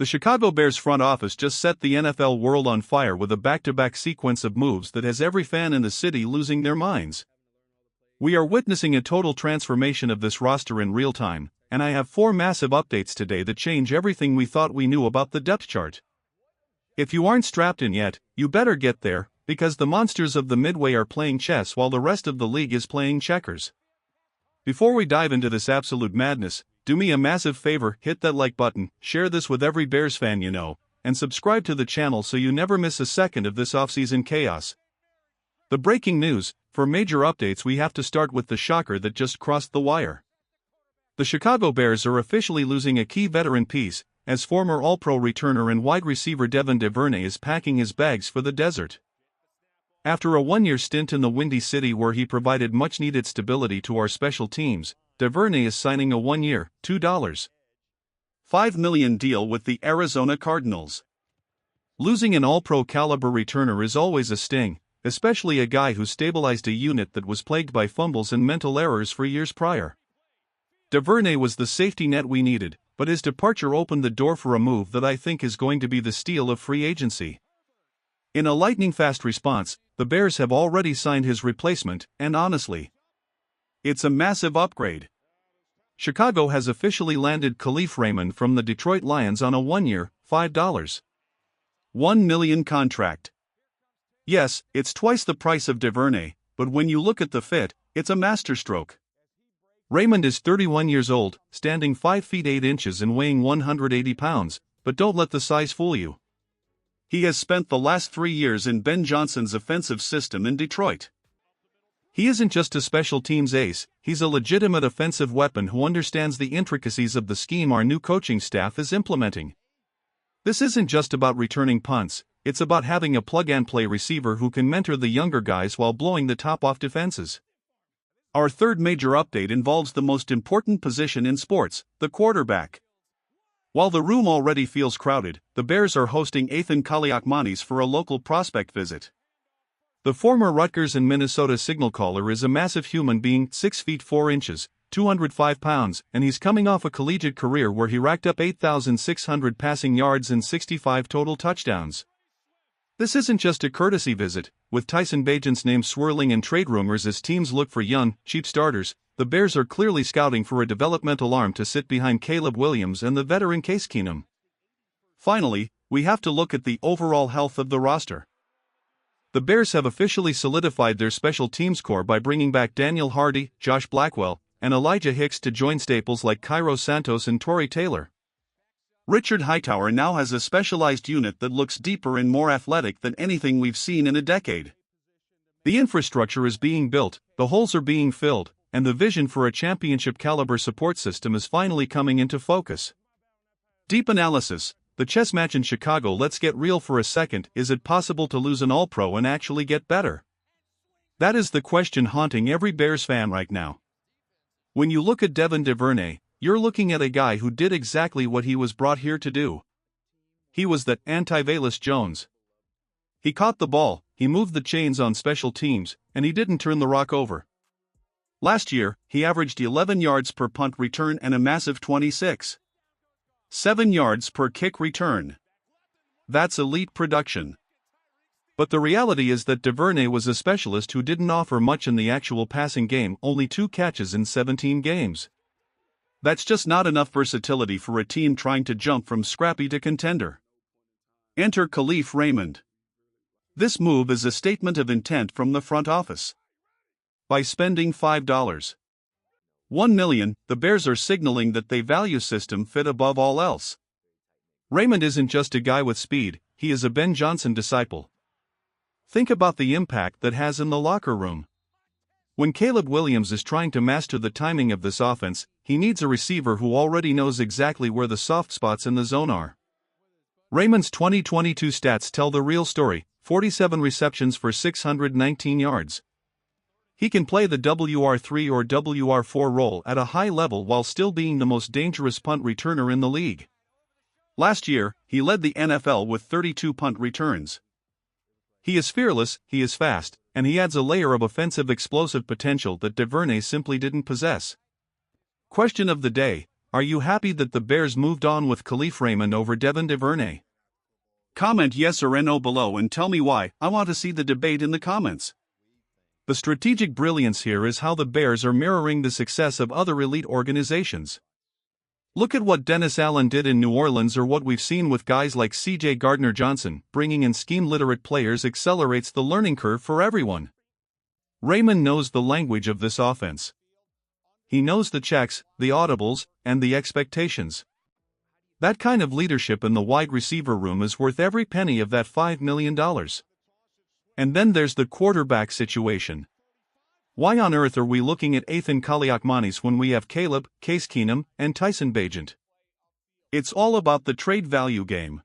The Chicago Bears front office just set the NFL world on fire with a back-to-back sequence of moves that has every fan in the city losing their minds. We are witnessing a total transformation of this roster in real time, and I have 4 massive updates today that change everything we thought we knew about the depth chart. If you aren't strapped in yet, you better get there, because the monsters of the Midway are playing chess while the rest of the league is playing checkers. Before we dive into this absolute madness, do me a massive favor, hit that like button, share this with every Bears fan you know, and subscribe to the channel so you never miss a second of this offseason chaos. The breaking news: for major updates we have to start with the shocker that just crossed the wire. The Chicago Bears are officially losing a key veteran piece, as former All-Pro returner and wide receiver Devon Duvernay is packing his bags for the desert. After a one-year stint in the Windy City where he provided much-needed stability to our special teams, Duvernay is signing a one-year, $2.5 million deal with the Arizona Cardinals. Losing an All-Pro caliber returner is always a sting, especially a guy who stabilized a unit that was plagued by fumbles and mental errors for years prior. Duvernay was the safety net we needed, but his departure opened the door for a move that I think is going to be the steal of free agency. In a lightning-fast response, the Bears have already signed his replacement, and honestly, it's a massive upgrade. Chicago has officially landed Khalif Raymond from the Detroit Lions on a one-year, $5.1 million contract. Yes, it's twice the price of Duvernay, but when you look at the fit, it's a masterstroke. Raymond is 31 years old, standing 5 feet 8 inches and weighing 180 pounds, but don't let the size fool you. He has spent the last 3 years in Ben Johnson's offensive system in Detroit. He isn't just a special teams ace, he's a legitimate offensive weapon who understands the intricacies of the scheme our new coaching staff is implementing. This isn't just about returning punts, it's about having a plug-and-play receiver who can mentor the younger guys while blowing the top off defenses. Our third major update involves the most important position in sports, the quarterback. While the room already feels crowded, the Bears are hosting Ethan Kaliakmanis for a local prospect visit. The former Rutgers and Minnesota signal caller is a massive human being, 6 feet 4 inches, 205 pounds, and he's coming off a collegiate career where he racked up 8,600 passing yards and 65 total touchdowns. This isn't just a courtesy visit, with Tyson Bagent's name swirling in trade rumors as teams look for young, cheap starters. The Bears are clearly scouting for a developmental arm to sit behind Caleb Williams and the veteran Case Keenum. Finally, we have to look at the overall health of the roster. The Bears have officially solidified their special teams core by bringing back Daniel Hardy, Josh Blackwell, and Elijah Hicks to join staples like Cairo Santos and Torrey Taylor. Richard Hightower now has a specialized unit that looks deeper and more athletic than anything we've seen in a decade. The infrastructure is being built, the holes are being filled, and the vision for a championship-caliber support system is finally coming into focus. Deep analysis: the chess match in Chicago. Let's get real for a second. Is it possible to lose an All-Pro and actually get better? That is the question haunting every Bears fan right now. When you look at Devon Duvernay, you're looking at a guy who did exactly what he was brought here to do. He was that anti-Velus Jones. He caught the ball, he moved the chains on special teams, and he didn't turn the rock over. Last year, he averaged 11 yards per punt return and a massive 26.7 yards per kick return. That's elite production. But the reality is that Duvernay was a specialist who didn't offer much in the actual passing game, only 2 catches in 17 games. That's just not enough versatility for a team trying to jump from scrappy to contender. Enter Khalif Raymond. This move is a statement of intent from the front office. By spending $5.1 million, the Bears are signaling that they value system fit above all else. Raymond isn't just a guy with speed, he is a Ben Johnson disciple. Think about the impact that has in the locker room. When Caleb Williams is trying to master the timing of this offense, he needs a receiver who already knows exactly where the soft spots in the zone are. Raymond's 2022 stats tell the real story: 47 receptions for 619 yards. He can play the WR3 or WR4 role at a high level while still being the most dangerous punt returner in the league. Last year, he led the NFL with 32 punt returns. He is fearless, he is fast, and he adds a layer of offensive explosive potential that Duvernay simply didn't possess. Question of the day: Are you happy that the Bears moved on with Khalif Raymond over Devon Duvernay? Comment yes or no below and tell me why. I want to see the debate in the comments. The strategic brilliance here is how the Bears are mirroring the success of other elite organizations. Look at what Dennis Allen did in New Orleans, or what we've seen with guys like C.J. Gardner-Johnson. Bringing in scheme-literate players accelerates the learning curve for everyone. Raymond knows the language of this offense. He knows the checks, the audibles, and the expectations. That kind of leadership in the wide receiver room is worth every penny of that $5 million. And then there's the quarterback situation. Why on earth are we looking at Ethan Kaliakmanis when we have Caleb, Case Keenum, and Tyson Bagent? It's all about the trade value game.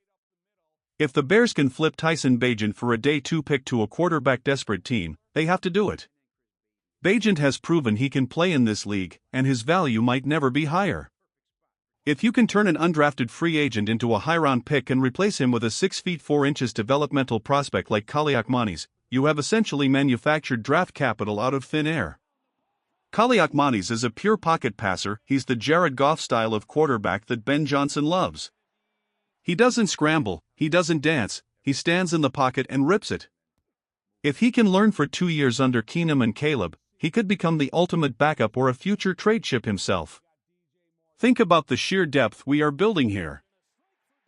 If the Bears can flip Tyson Bagent for a day 2 pick to a quarterback-desperate team, they have to do it. Bagent has proven he can play in this league, and his value might never be higher. If you can turn an undrafted free agent into a high-round pick and replace him with a 6 feet 4 inches developmental prospect like Kaliakmanis, you have essentially manufactured draft capital out of thin air. Kaliakmanis is a pure pocket passer. He's the Jared Goff style of quarterback that Ben Johnson loves. He doesn't scramble, he doesn't dance, he stands in the pocket and rips it. If he can learn for 2 years under Keenum and Caleb, he could become the ultimate backup or a future trade chip himself. Think about the sheer depth we are building here.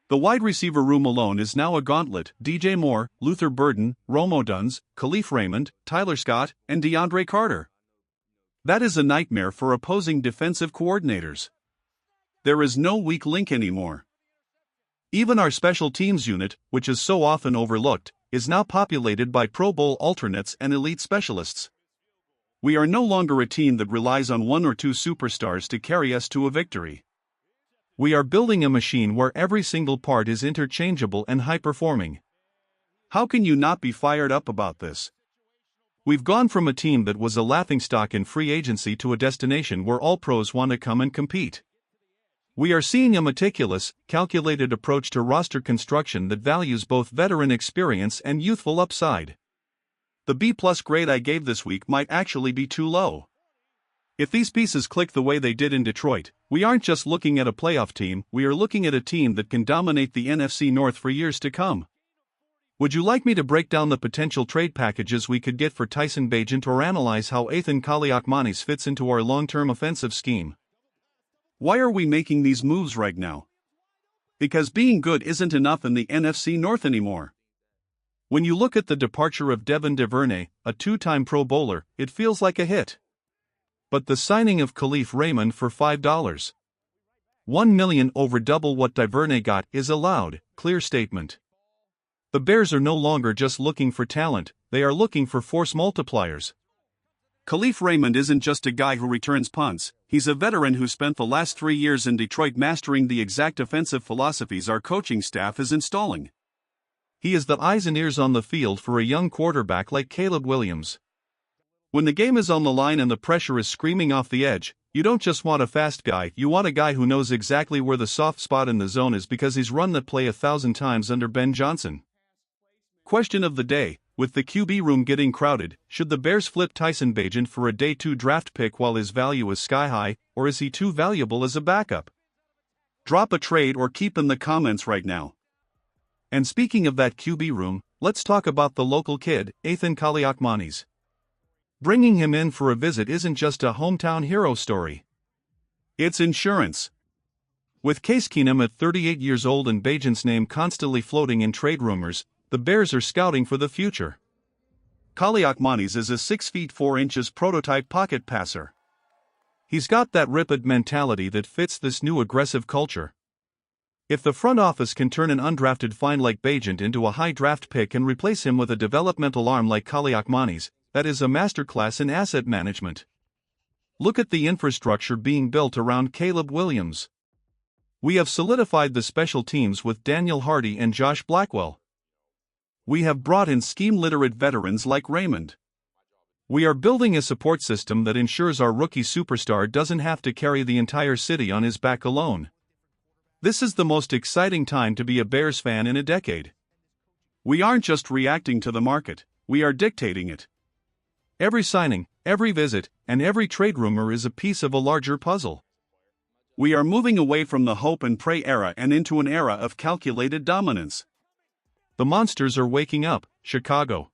The wide receiver room alone is now a gauntlet: DJ Moore, Luther Burden, Rome Odunze, Khalif Raymond, Tyler Scott, and DeAndre Carter. That is a nightmare for opposing defensive coordinators. There is no weak link anymore. Even our special teams unit, which is so often overlooked, is now populated by Pro Bowl alternates and elite specialists. We are no longer a team that relies on 1 or 2 superstars to carry us to a victory. We are building a machine where every single part is interchangeable and high-performing. How can you not be fired up about this? We've gone from a team that was a laughingstock in free agency to a destination where all pros want to come and compete. We are seeing a meticulous, calculated approach to roster construction that values both veteran experience and youthful upside. The B+ grade I gave this week might actually be too low. If these pieces click the way they did in Detroit, we aren't just looking at a playoff team, we are looking at a team that can dominate the NFC North for years to come. Would you like me to break down the potential trade packages we could get for Tyson Bagent, or analyze how Ethan Kaliakmanis fits into our long-term offensive scheme? Why are we making these moves right now? Because being good isn't enough in the NFC North anymore. When you look at the departure of Devon Duvernay, a 2-time Pro Bowler, it feels like a hit. But the signing of Khalif Raymond for $5.1 million, over double what Duvernay got, is a loud, clear statement. The Bears are no longer just looking for talent, they are looking for force multipliers. Khalif Raymond isn't just a guy who returns punts, he's a veteran who spent the last 3 years in Detroit mastering the exact offensive philosophies our coaching staff is installing. He is the eyes and ears on the field for a young quarterback like Caleb Williams. When the game is on the line and the pressure is screaming off the edge, you don't just want a fast guy, you want a guy who knows exactly where the soft spot in the zone is because he's run that play 1,000 times under Ben Johnson. Question of the day: with the QB room getting crowded, should the Bears flip Tyson Bagent for a day 2 draft pick while his value is sky high, or is he too valuable as a backup? Drop a trade or keep in the comments right now. And speaking of that QB room, let's talk about the local kid, Ethan Kaliakmanis. Bringing him in for a visit isn't just a hometown hero story. It's insurance. With Case Keenum at 38 years old and Bagent's name constantly floating in trade rumors, the Bears are scouting for the future. Kaliakmanis is a 6 feet 4 inches prototype pocket passer. He's got that rip-it mentality that fits this new aggressive culture. If the front office can turn an undrafted find like Bagent into a high draft pick and replace him with a developmental arm like Kaliakmanis, that is a masterclass in asset management. Look at the infrastructure being built around Caleb Williams. We have solidified the special teams with Daniel Hardy and Josh Blackwell. We have brought in scheme-literate veterans like Raymond. We are building a support system that ensures our rookie superstar doesn't have to carry the entire city on his back alone. This is the most exciting time to be a Bears fan in a decade. We aren't just reacting to the market, we are dictating it. Every signing, every visit, and every trade rumor is a piece of a larger puzzle. We are moving away from the hope and pray era and into an era of calculated dominance. The monsters are waking up, Chicago.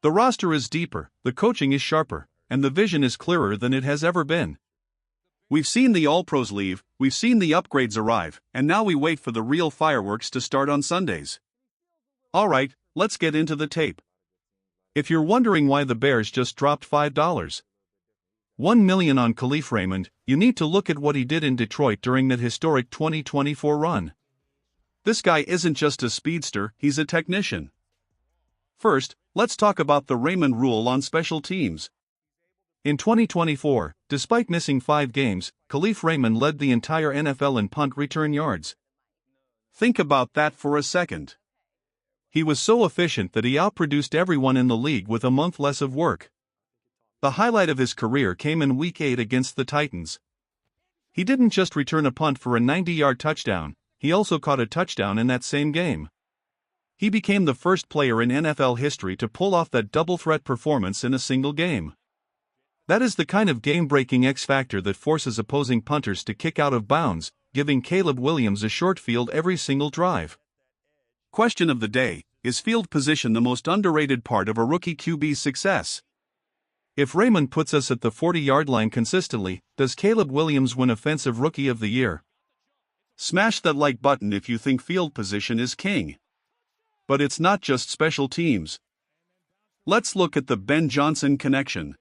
The roster is deeper, the coaching is sharper, and the vision is clearer than it has ever been. We've seen the All-Pros leave, we've seen the upgrades arrive, and now we wait for the real fireworks to start on Sundays. Alright, let's get into the tape. If you're wondering why the Bears just dropped $5.1 million on Khalif Raymond, you need to look at what he did in Detroit during that historic 2024 run. This guy isn't just a speedster, he's a technician. First, let's talk about the Raymond rule on special teams. In 2024, despite missing 5 games, Khalif Raymond led the entire NFL in punt return yards. Think about that for a second. He was so efficient that he outproduced everyone in the league with a month less of work. The highlight of his career came in Week 8 against the Titans. He didn't just return a punt for a 90-yard touchdown, he also caught a touchdown in that same game. He became the first player in NFL history to pull off that double-threat performance in a single game. That is the kind of game-breaking X-factor that forces opposing punters to kick out of bounds, giving Caleb Williams a short field every single drive. Question of the day: is field position the most underrated part of a rookie QB's success? If Raymond puts us at the 40-yard line consistently, does Caleb Williams win Offensive Rookie of the Year? Smash that like button if you think field position is king. But it's not just special teams. Let's look at the Ben Johnson connection.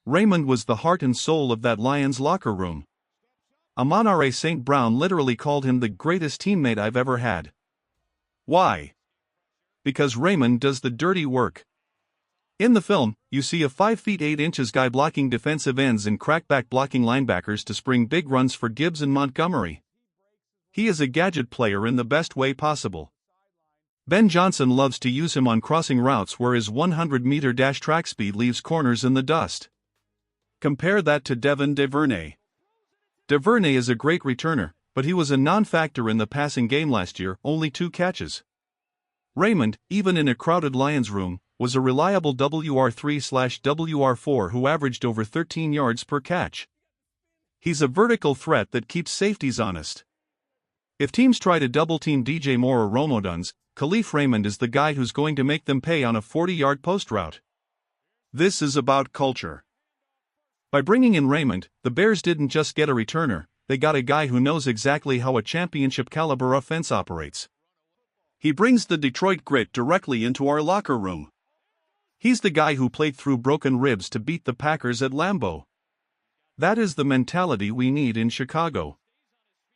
Raymond was the heart and soul of that Lions locker room. Amon-Ra St. Brown literally called him the greatest teammate I've ever had. Why? Because Raymond does the dirty work. In the film, you see a 5 feet 8 inches guy blocking defensive ends and crackback blocking linebackers to spring big runs for Gibbs and Montgomery. He is a gadget player in the best way possible. Ben Johnson loves to use him on crossing routes where his 100-meter dash track speed leaves corners in the dust. Compare that to Devon Duvernay. Duvernay is a great returner, but he was a non-factor in the passing game last year, only 2 catches. Raymond, even in a crowded Lions room, was a reliable WR3/WR4 who averaged over 13 yards per catch. He's a vertical threat that keeps safeties honest. If teams try to double-team DJ Moore or Rome Odunze, Khalif Raymond is the guy who's going to make them pay on a 40-yard post route. This is about culture. By bringing in Raymond, the Bears didn't just get a returner, they got a guy who knows exactly how a championship-caliber offense operates. He brings the Detroit grit directly into our locker room. He's the guy who played through broken ribs to beat the Packers at Lambeau. That is the mentality we need in Chicago.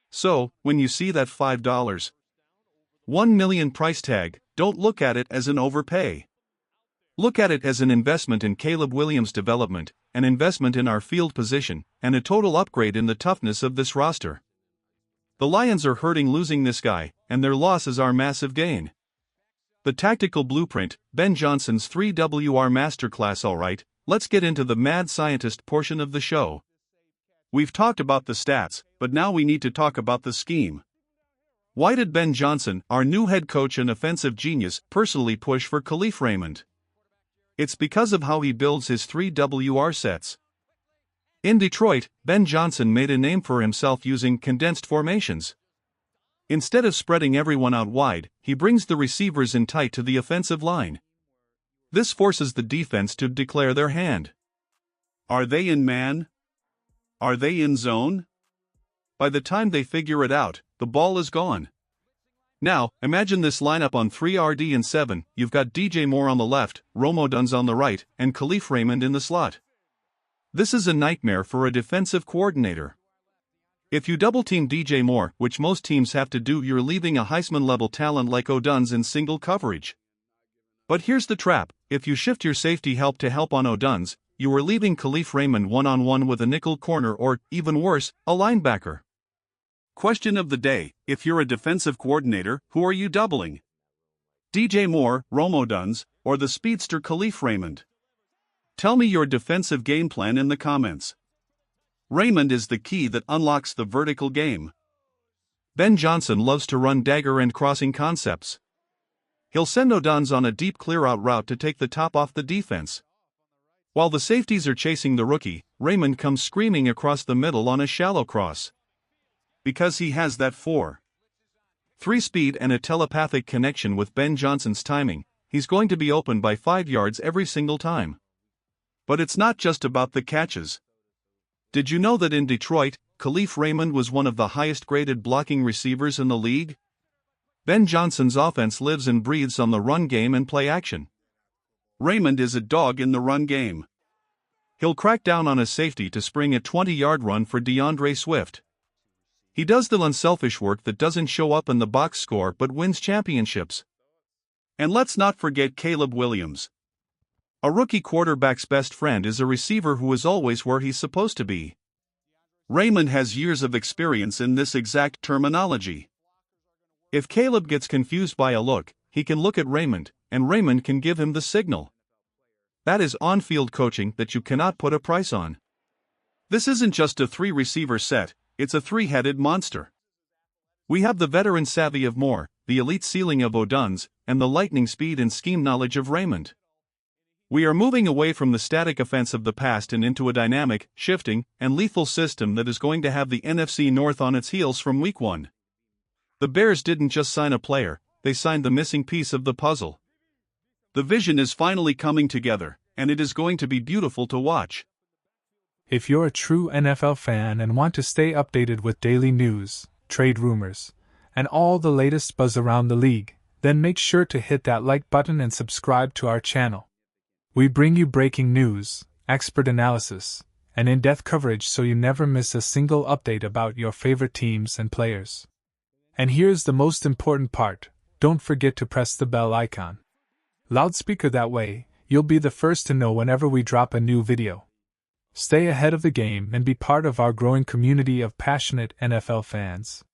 So, when you see that $5.1 million price tag, don't look at it as an overpay. Look at it as an investment in Caleb Williams' development, an investment in our field position, and a total upgrade in the toughness of this roster. The Lions are hurting losing this guy, and their loss is our massive gain. The tactical blueprint, Ben Johnson's 3WR masterclass. Alright, let's get into the mad scientist portion of the show. We've talked about the stats, but now we need to talk about the scheme. Why did Ben Johnson, our new head coach and offensive genius, personally push for Khalif Raymond? It's because of how he builds his 3WR sets. In Detroit, Ben Johnson made a name for himself using condensed formations. Instead of spreading everyone out wide, he brings the receivers in tight to the offensive line. This forces the defense to declare their hand. Are they in man? Are they in zone? By the time they figure it out, the ball is gone. Now, imagine this lineup on 3RD and 7, you've got DJ Moore on the left, Rome Odunze on the right, and Khalif Raymond in the slot. This is a nightmare for a defensive coordinator. If you double-team DJ Moore, which most teams have to do, you're leaving a Heisman-level talent like Odunze in single coverage. But here's the trap: if you shift your safety help to help on Odunze, you are leaving Khalif Raymond one-on-one with a nickel corner or, even worse, a linebacker. Question of the day: if you're a defensive coordinator, who are you doubling? DJ Moore, Rome Odunze, or the speedster Khalif Raymond? Tell me your defensive game plan in the comments. Raymond is the key that unlocks the vertical game. Ben Johnson loves to run dagger and crossing concepts. He'll send Odunze on a deep clear-out route to take the top off the defense. While the safeties are chasing the rookie, Raymond comes screaming across the middle on a shallow cross. Because he has that 4.3 speed and a telepathic connection with Ben Johnson's timing, he's going to be open by 5 yards every single time. But it's not just about the catches. Did you know that in Detroit, Khalif Raymond was one of the highest-graded blocking receivers in the league? Ben Johnson's offense lives and breathes on the run game and play action. Raymond is a dog in the run game. He'll crack down on a safety to spring a 20-yard run for DeAndre Swift. He does the unselfish work that doesn't show up in the box score but wins championships. And let's not forget Caleb Williams. A rookie quarterback's best friend is a receiver who is always where he's supposed to be. Raymond has years of experience in this exact terminology. If Caleb gets confused by a look, he can look at Raymond, and Raymond can give him the signal. That is on-field coaching that you cannot put a price on. This isn't just a 3-receiver set, it's a 3-headed monster. We have the veteran savvy of Moore, the elite ceiling of O'Dunn's, and the lightning speed and scheme knowledge of Raymond. We are moving away from the static offense of the past and into a dynamic, shifting, and lethal system that is going to have the NFC North on its heels from week 1. The Bears didn't just sign a player, they signed the missing piece of the puzzle. The vision is finally coming together, and it is going to be beautiful to watch. If you're a true NFL fan and want to stay updated with daily news, trade rumors, and all the latest buzz around the league, then make sure to hit that like button and subscribe to our channel. We bring you breaking news, expert analysis, and in-depth coverage so you never miss a single update about your favorite teams and players. And here's the most important part, don't forget to press the bell icon. Loudspeaker that way, you'll be the first to know whenever we drop a new video. Stay ahead of the game and be part of our growing community of passionate NFL fans.